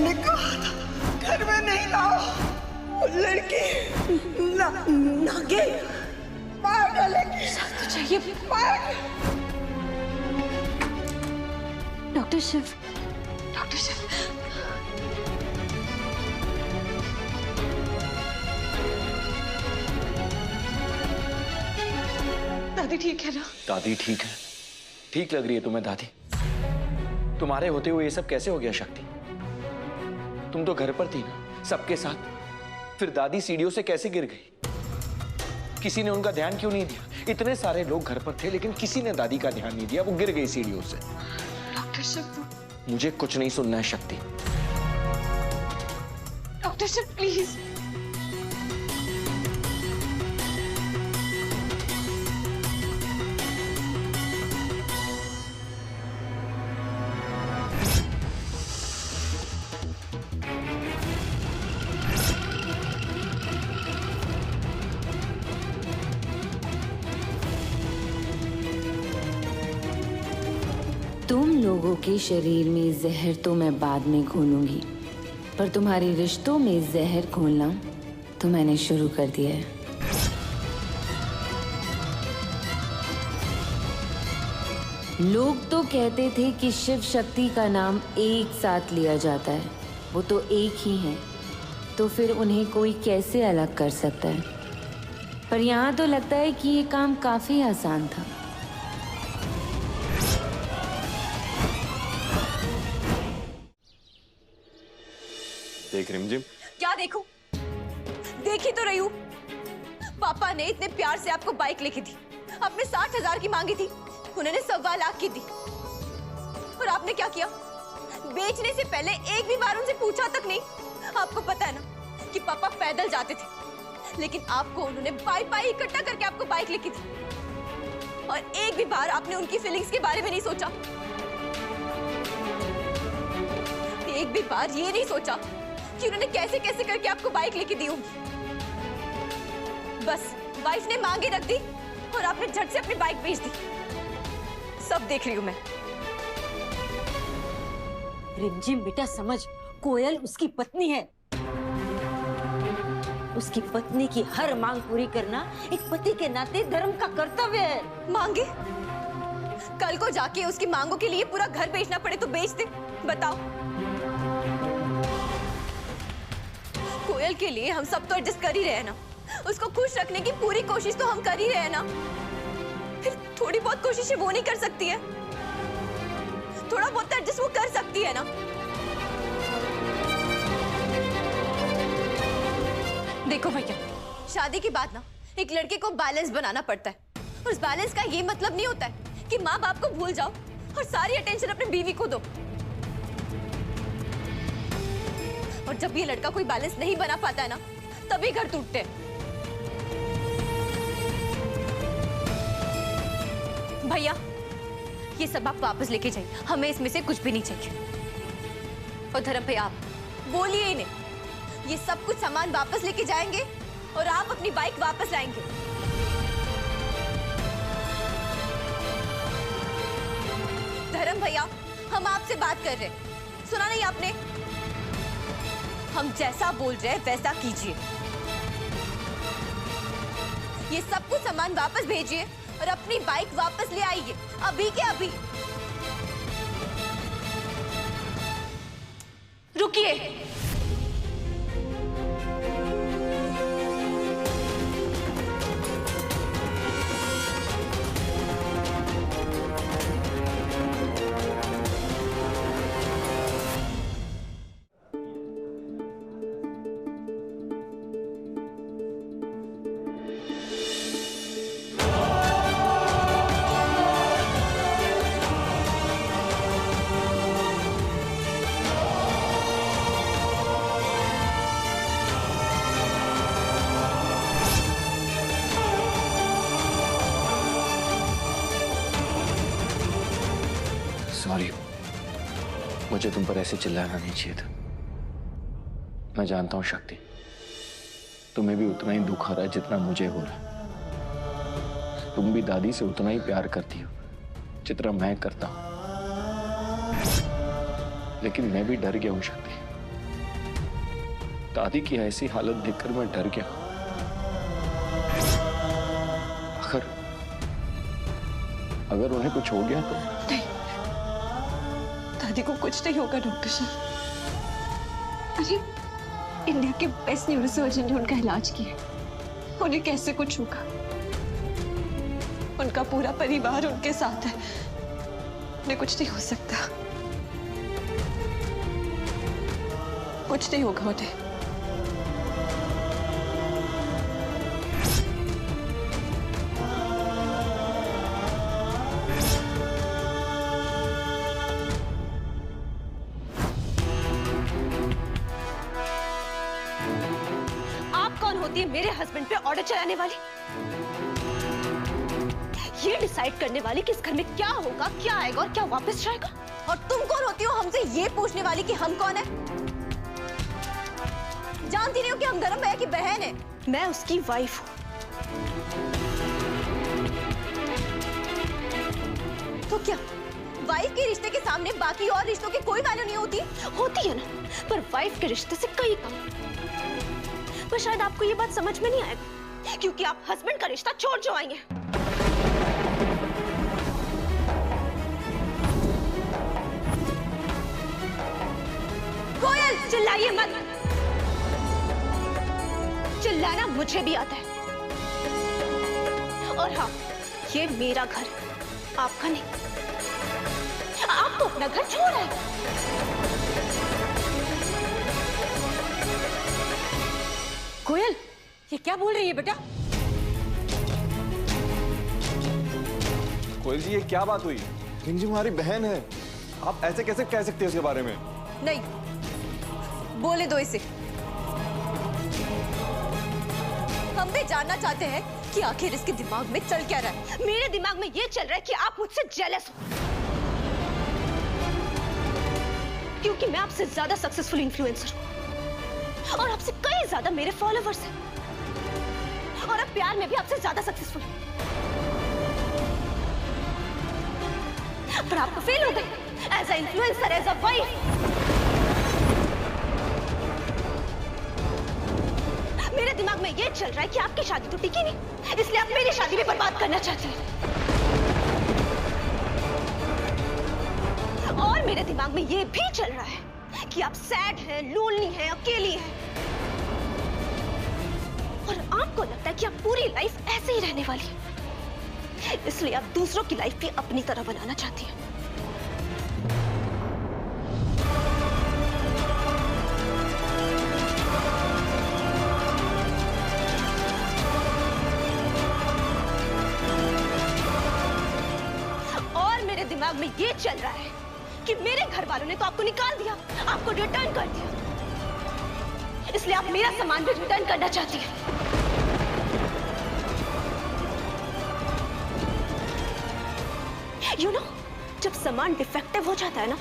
हमने कहा था घर में नहीं लाओ, वो लड़की नागे मार डालेगी। तो चाहिए मार। डॉक्टर शिव, डॉक्टर शिव, दादी ठीक है ना? दादी ठीक है। ठीक लग रही है तुम्हें दादी? तुम्हारे होते हुए ये सब कैसे हो गया शक्ति? तुम तो घर पर थी ना सबके साथ, फिर दादी सीढ़ियों से कैसे गिर गई? किसी ने उनका ध्यान क्यों नहीं दिया? इतने सारे लोग घर पर थे लेकिन किसी ने दादी का ध्यान नहीं दिया, वो गिर गई सीढ़ियों से। डॉक्टर शिव, मुझे कुछ नहीं सुनना है शक्ति। Doctor Shiv please. तुम लोगों के शरीर में जहर तो मैं बाद में घोलूंगी, पर तुम्हारे रिश्तों में जहर घोलना तो मैंने शुरू कर दिया है। लोग तो कहते थे कि शिव शक्ति का नाम एक साथ लिया जाता है, वो तो एक ही है, तो फिर उन्हें कोई कैसे अलग कर सकता है? पर यहाँ तो लगता है कि ये काम काफी आसान था। देख रिमझिम। क्या देखूं? देख ही तो रही हूं। पापा ने इतने प्यार से आपको बाइक लेके दी, आपने 60,000 की मांगी थी, उन्होंने 1.25 लाख की दी, और आपने क्या किया? बेचने से पहले एक भी बार उनसे पूछा तक नहीं। आपको पता है ना कि पापा पैदल जाते थे, लेकिन आपको उन्होंने पाई इकट्ठा करके आपको बाइक लेके दी, और एक भी बार आपने उनकी फीलिंग्स के बारे में नहीं सोचा। एक भी बार ये नहीं सोचा कि उन्होंने कैसे कैसे करके आपको बाइक लेके दी होगी। बस वाइफ ने मांगे रख दी और आपने झट से अपनी बाइक बेच दी। सब देख रही हूं मैं। रिमझिम बेटा समझ, कोयल उसकी पत्नी है। उसकी पत्नी की हर मांग पूरी करना एक पति के नाते धर्म का कर्तव्य है। मांगे? कल को जाके उसकी मांगों के लिए पूरा घर बेचना पड़े तो बेच दे, बताओ। कोयल के लिए हम सब तो एडजस्ट कर ही रहे हैं ना, उसको खुश रखने की पूरी कोशिश तो हम कर ही रहे हैं ना। फिर थोड़ी बहुत कोशिशें वो नहीं कर सकती है? थोड़ा बहुत एडजस्ट वो कर सकती है ना। देखो भैया, शादी के बाद ना एक लड़के को बैलेंस बनाना पड़ता है, और उस बैलेंस का ये मतलब नहीं होता है कि माँ बाप को भूल जाओ और सारी अटेंशन अपनी बीवी को दो। और जब ये लड़का कोई बैलेंस नहीं बना पाता है ना, तभी घर टूटते हैं। भैया, ये सब आप वापस लेके जाइए, हमें इसमें से कुछ भी नहीं चाहिए। और धर्म भैया, आप बोलिए इन्हें, ये सब कुछ सामान वापस लेके जाएंगे और आप अपनी बाइक वापस लाएंगे। धर्म भैया, हम आपसे बात कर रहे हैं, सुना नहीं आपने? हम जैसा बोल रहे हैं वैसा कीजिए। ये सब कुछ सामान वापस भेजिए और अपनी बाइक वापस ले आइए, अभी के अभी। रुकिए। सॉरी, मुझे तुम पर ऐसे चिल्लाना नहीं चाहिए था। मैं जानता हूं शक्ति, तुम्हें भी उतना ही दुख हो रहा है जितना मुझे हो रहा है। तुम भी दादी से उतना ही प्यार करती हो जितना मैं करता हूं। लेकिन मैं भी डर गया हूं शक्ति, दादी की ऐसी हालत देखकर मैं डर गया। अगर उन्हें कुछ हो गया तो? नहीं, दादी को कुछ नहीं होगा डॉक्टर साहब। अरे इंडिया के बेस्ट न्यूरोसर्जन ने उनका इलाज किया, उन्हें कैसे कुछ होगा? उनका पूरा परिवार उनके साथ है, उन्हें कुछ नहीं हो सकता, कुछ नहीं होगा उन्हें। होती है मेरे हस्बैंड पे ऑर्डर चलाने वाली, ये डिसाइड करने वाली कि इस घर में क्या होगा, क्या आएगा और क्या वापस जाएगा। और तुम कौन होती हो हमसे ये पूछने वाली कि हम कौन है? जानती नहीं हो कि हम धर्म भैया की बहन है। मैं उसकी वाइफ हूँ। तो क्या वाइफ के रिश्ते के सामने बाकी और रिश्तों की कोई वैल्यू नहीं होती? होती है ना, पर वाइफ के रिश्ते से कई कम। पर शायद आपको ये बात समझ में नहीं आएगा, क्योंकि आप हस्बैंड का रिश्ता छोड़ जो आएंगे। कोयल, चिल्लाइए मत। चिल्लाना मुझे भी आता है। और हाँ, ये मेरा घर, आपका नहीं। आप तो अपना घर छोड़ आए। कोयल, ये क्या बोल रही है बेटा? कोयल जी, ये क्या बात हुई? रिंजी हमारी बहन है, आप ऐसे कैसे कह सकते हैं उसके बारे में? नहीं, बोले दो इसे। हम भी जानना चाहते हैं कि आखिर इसके दिमाग में चल क्या रहा है। मेरे दिमाग में ये चल रहा है कि आप मुझसे जेलस हो, क्योंकि मैं आपसे ज्यादा सक्सेसफुल इन्फ्लुएंसर हूं और आपसे कई ज्यादा मेरे फॉलोवर्स हैं, और अब प्यार में भी आपसे ज्यादा सक्सेसफुल हूं। पर आपको फेल हो गई as a influencer, as a wife. मेरे दिमाग में ये चल रहा है कि आपकी शादी तो टिकी नहीं, इसलिए आप मेरी शादी भी बर्बाद करना चाहती हैं। और मेरे दिमाग में ये भी चल रहा है कि आप सैड हैं, लोनली हैं, अकेली हैं, और आपको लगता है कि आप पूरी लाइफ ऐसे ही रहने वाली है, इसलिए आप दूसरों की लाइफ भी अपनी तरह बनाना चाहती हैं। और मेरे दिमाग में ये चल रहा है कि मेरे घर वालों ने तो आपको निकाल दिया, आपको रिटर्न कर दिया, इसलिए आप मेरा सामान भी रिटर्न करना चाहती हैं। You know, जब सामान डिफेक्टिव हो जाता है ना,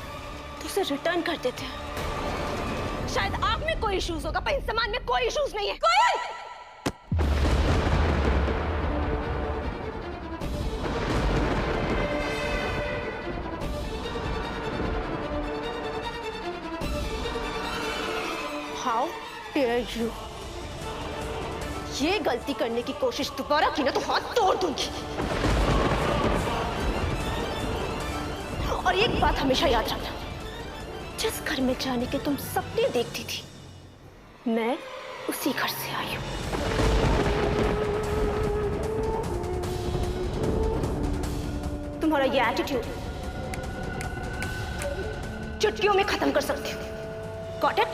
तो उसे रिटर्न कर देते हैं। शायद आप में कोई इश्यूज होगा, पर इस सामान में कोई इश्यूज नहीं है। कोई How dare you? ये गलती करने की कोशिश दोबारा की ना तो हाथ तोड़ दूंगी। और एक बात हमेशा याद रखना, जिस घर में जाने के तुम सपने देखती थी, मैं उसी घर से आई हूं। तुम्हारा ये एटीट्यूड चुटकियों में खत्म कर सकती हूँ। Got it?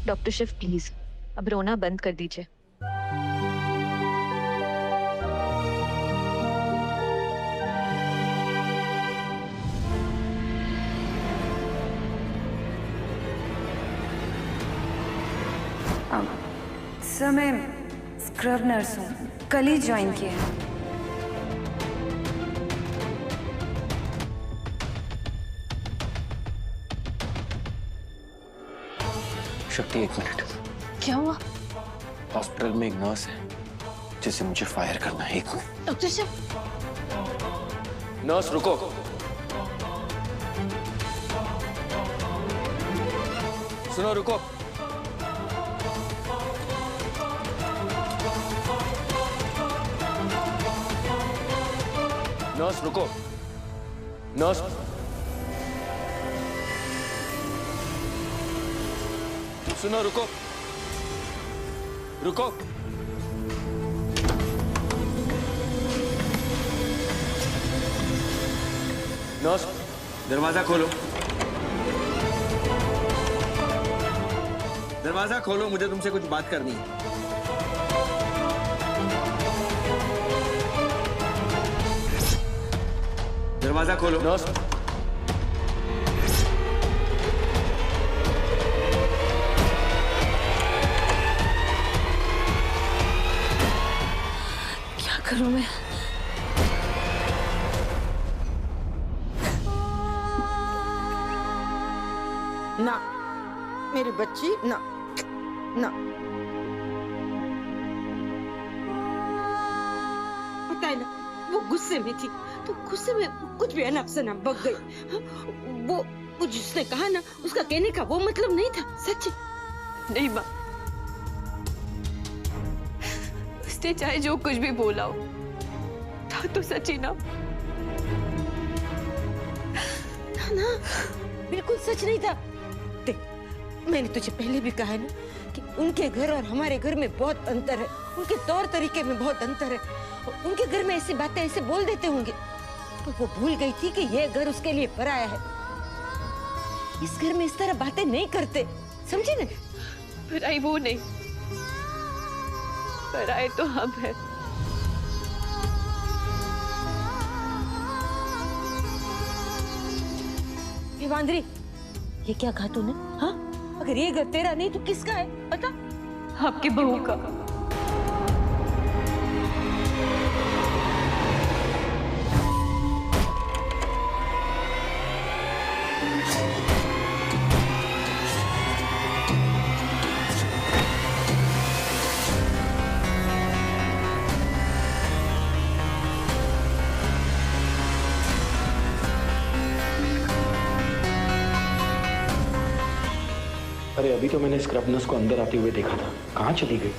Doctor Shiv please अब रोना बंद कर दीजिए। सर मैं स्क्रब नर्स हूँ, कल ही ज्वाइन किया है। शक्ति, एक मिनट। क्या हुआ? हॉस्पिटल में एक नर्स है जिसे मुझे फायर करना है। एक मिनट। डॉक्टर शिव। नर्स रुको। सुनो, रुको। नर्स रुको। नर्स, सुनो, रुको। रुको। नर्स, दरवाजा खोलो। दरवाजा खोलो, मुझे तुमसे कुछ बात करनी है। दरवाजा खोलो। नर्स, क्या करूं मैं? ना मेरी बच्ची, ना ना। पता है ना, वो गुस्से में थी तो गुस्से में कुछ भी अनअपसना बक गई। वो जिसने कहा ना, उसका कहने का वो मतलब नहीं था। सच नहीं माँ, उसने चाहे जो कुछ भी बोला हो, था तो सच ही ना। ना, बिल्कुल सच नहीं था। देख, मैंने तुझे पहले भी कहा है ना कि उनके घर और हमारे घर में बहुत अंतर है, उनके तौर तरीके में बहुत अंतर है। उनके घर में ऐसी बातें ऐसे बोल देते होंगे, तो वो भूल गई थी कि यह घर उसके लिए पराया है। इस घर में इस तरह बातें नहीं करते, समझे ना? पराई वो नहीं, पराए तो हम हैं। हिमांद्री, ये क्या कहा तूने? हाँ, अगर ये घर तेरा नहीं तो किसका है पता? आपकी बहू का। अरे अभी तो मैंने स्क्रब नर्स को अंदर आते हुए देखा था, कहाँ चली गई?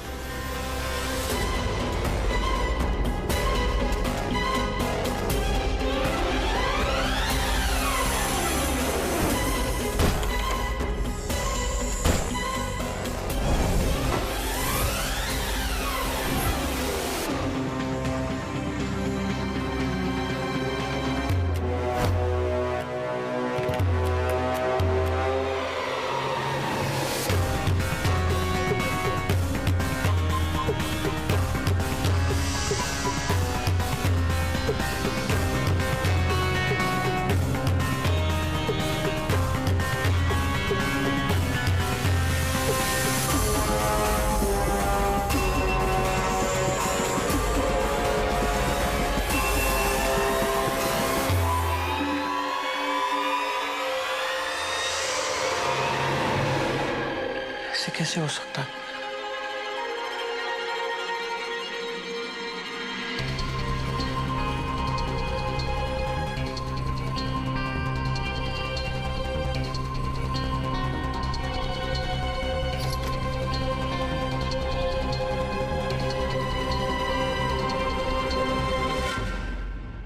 ऐसे कैसे हो सकता है?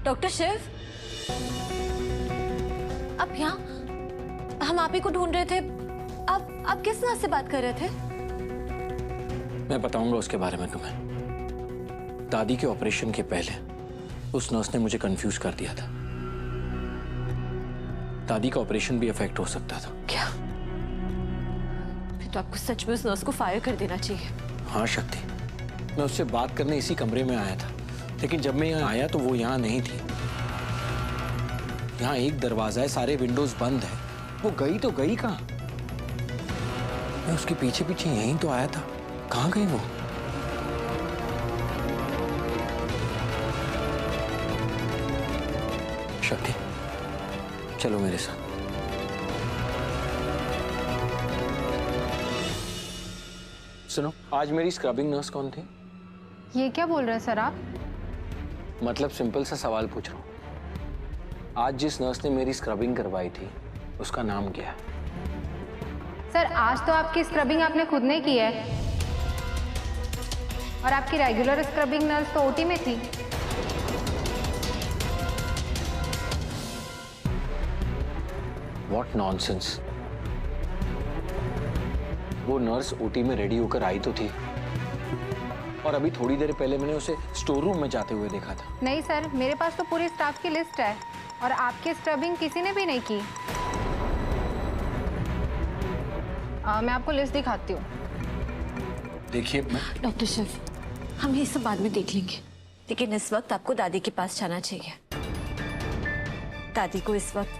डॉक्टर शिव, आप यहाँ? हम आप ही को ढूंढ रहे थे। आप किस नर्स से बात कर रहे थे? मैं बताऊंगा उसके बारे में तुम्हें। दादी के ऑपरेशन के पहले उस नर्स ने मुझे कंफ्यूज कर दिया था। दादी का ऑपरेशन भी अफेक्ट हो सकता था। क्या? फिर तो आपको सच में उस नर्स को फायर कर देना चाहिए। हाँ शक्ति, मैं उससे बात करने इसी कमरे में आया था, लेकिन जब मैं यहाँ आया तो वो यहाँ नहीं थी। यहाँ एक दरवाजा है, सारे विंडोज बंद है। वो गई तो गई कहाँ? मैं उसके पीछे पीछे यहीं तो आया था, कहाँ गई वो? शक्ति, चलो मेरे साथ। सुनो, आज मेरी स्क्रबिंग नर्स कौन थी? ये क्या बोल रहे हैं सर आप? मतलब सिंपल सा सवाल पूछ रहा हूँ। आज जिस नर्स ने मेरी स्क्रबिंग करवाई थी, उसका नाम क्या है? सर आज तो आपकी स्क्रबिंग आपने खुद ने की है, और आपकी रेगुलर स्क्रबिंग नर्स तो ओटी में थी। What nonsense! वो नर्स ओटी में रेडी होकर आई तो थी, और अभी थोड़ी देर पहले मैंने उसे स्टोर रूम में जाते हुए देखा था। नहीं सर, मेरे पास तो पूरी स्टाफ की लिस्ट है, और आपकी स्क्रबिंग किसी ने भी नहीं की। मैं आपको लिस्ट दिखाती हूँ। देखिए डॉक्टर शिव, हम ये सब बाद में देख लेंगे, लेकिन इस वक्त आपको दादी के पास जाना चाहिए। दादी को इस वक्त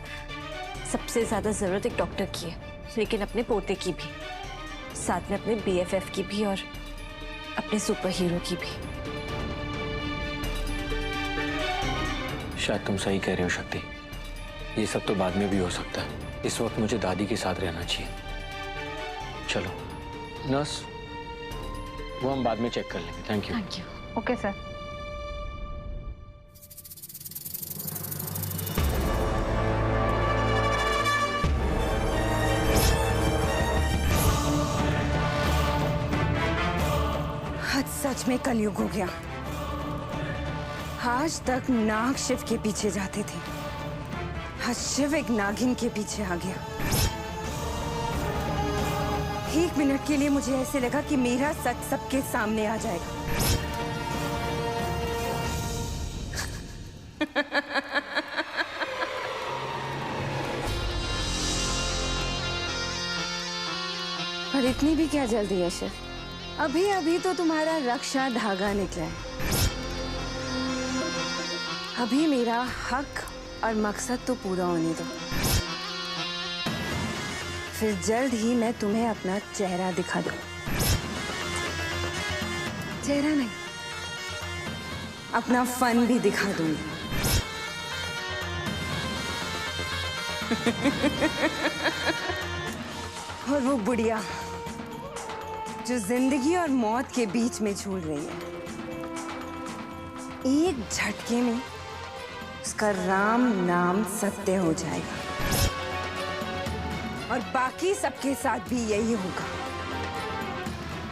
सबसे ज्यादा जरूरत एक डॉक्टर की है, लेकिन अपने पोते की भी, साथ में अपने BFF की भी, और अपने सुपर हीरो की भी। शायद तुम सही कह रहे हो शक्ति, ये सब तो बाद में भी हो सकता है। इस वक्त मुझे दादी के साथ रहना चाहिए। चलो नर्स, वो हम बाद में चेक कर लेंगे। Thank you. Thank you. Okay sir. आज सच में कलयुग हो गया। आज तक नाग शिव के पीछे जाते थे, आज शिव एक नागिन के पीछे आ गया। एक मिनट के लिए मुझे ऐसे लगा कि मेरा सच सबके सामने आ जाएगा। पर इतनी भी क्या जल्दी है शिव? अभी अभी तो तुम्हारा रक्षा धागा निकला है। अभी मेरा हक और मकसद तो पूरा होने दो, फिर जल्द ही मैं तुम्हें अपना चेहरा दिखा दूं। चेहरा नहीं, अपना फन भी दिखा दूंगी। और वो बुढ़िया जो जिंदगी और मौत के बीच में झूल रही है, एक झटके में उसका राम नाम सत्य हो जाएगा, और बाकी सबके साथ भी यही होगा।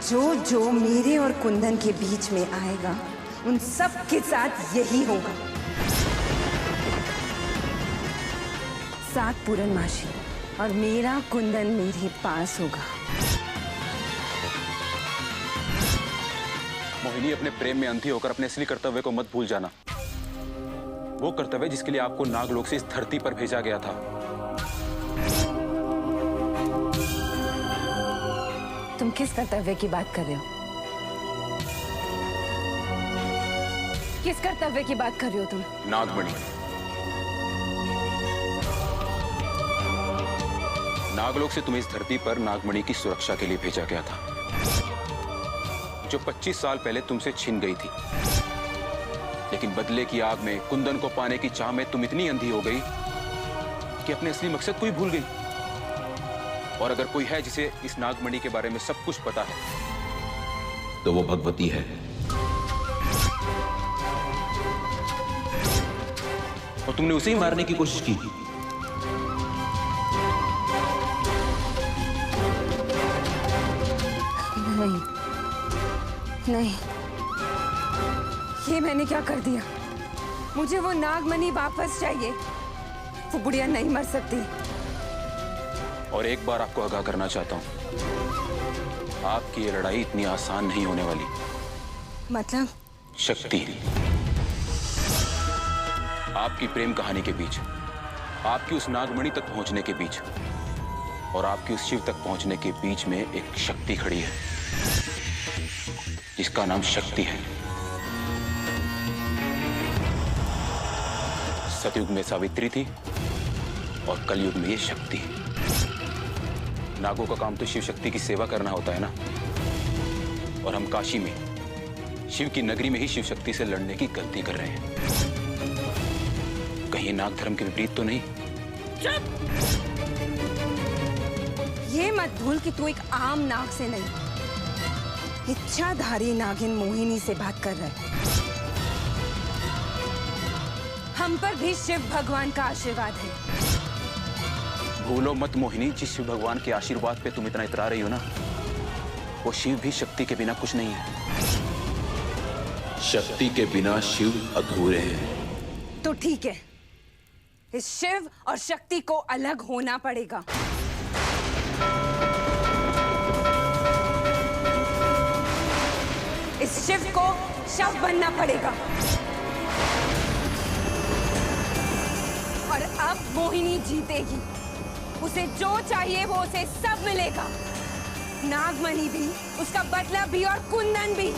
जो जो मेरे और कुंदन के बीच में आएगा, उन सब के साथ यही होगा। 7 पूर्णमासी और मेरा कुंदन मेरे पास होगा। मोहिनी, अपने प्रेम में अंधी होकर अपने असली कर्तव्य को मत भूल जाना। वो कर्तव्य जिसके लिए आपको नागलोक से इस धरती पर भेजा गया था। तुम किस कर्तव्य की बात कर रहे हो? किस कर्तव्य की बात कर रहे हो तुम? नागमणि। नागलोक से तुम्हें इस धरती पर नागमणि की सुरक्षा के लिए भेजा गया था, जो 25 साल पहले तुमसे छिन गई थी। लेकिन बदले की आग में, कुंदन को पाने की चाह में तुम इतनी अंधी हो गई कि अपने असली मकसद को ही भूल गई। और अगर कोई है जिसे इस नागमणि के बारे में सब कुछ पता है, तो वो भगवती है। और तुमने उसे ही मारने की कोशिश की। नहीं नहीं, ये मैंने क्या कर दिया? मुझे वो नागमणि वापस चाहिए। वो बुढ़िया नहीं मर सकती। और एक बार आपको आगाह करना चाहता हूं, आपकी ये लड़ाई इतनी आसान नहीं होने वाली। मतलब? शक्ति, आपकी प्रेम कहानी के बीच, आपकी उस नागमणि तक पहुंचने के बीच, और आपकी उस शिव तक पहुंचने के बीच में एक शक्ति खड़ी है, जिसका नाम शक्ति है। सतयुग में सावित्री थी, और कलयुग में ये शक्ति। नागों का काम तो शिव शक्ति की सेवा करना होता है ना, और हम काशी में, शिव की नगरी में ही शिव शक्ति से लड़ने की गलती कर रहे हैं। कहीं नाग धर्म के विपरीत तो नहीं? ये मत भूल कि तू एक आम नाग से नहीं, इच्छाधारी नागिन मोहिनी से बात कर रहा है। हम पर भी शिव भगवान का आशीर्वाद है। भूलो मत मोहिनी, जिस शिव भगवान के आशीर्वाद पे तुम इतना इतरा रही हो ना, वो शिव भी शक्ति के बिना कुछ नहीं है। शक्ति के बिना शिव अधूरे हैं। तो ठीक है, इस शिव और शक्ति को अलग होना पड़ेगा। इस शिव को शव बनना पड़ेगा। और अब मोहिनी जीतेगी। उसे जो चाहिए वो उसे सब मिलेगा, नागमणि भी, उसका बदला भी और कुंदन भी।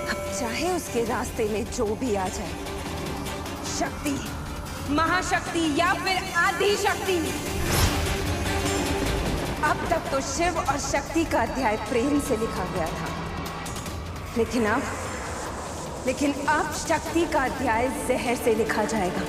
अब चाहे उसके रास्ते में जो भी आ जाए, शक्ति, महाशक्ति या फिर आदि शक्ति। अब तक तो शिव और शक्ति का अध्याय प्रेम से लिखा गया था, लेकिन अब शक्ति का अध्याय जहर से लिखा जाएगा।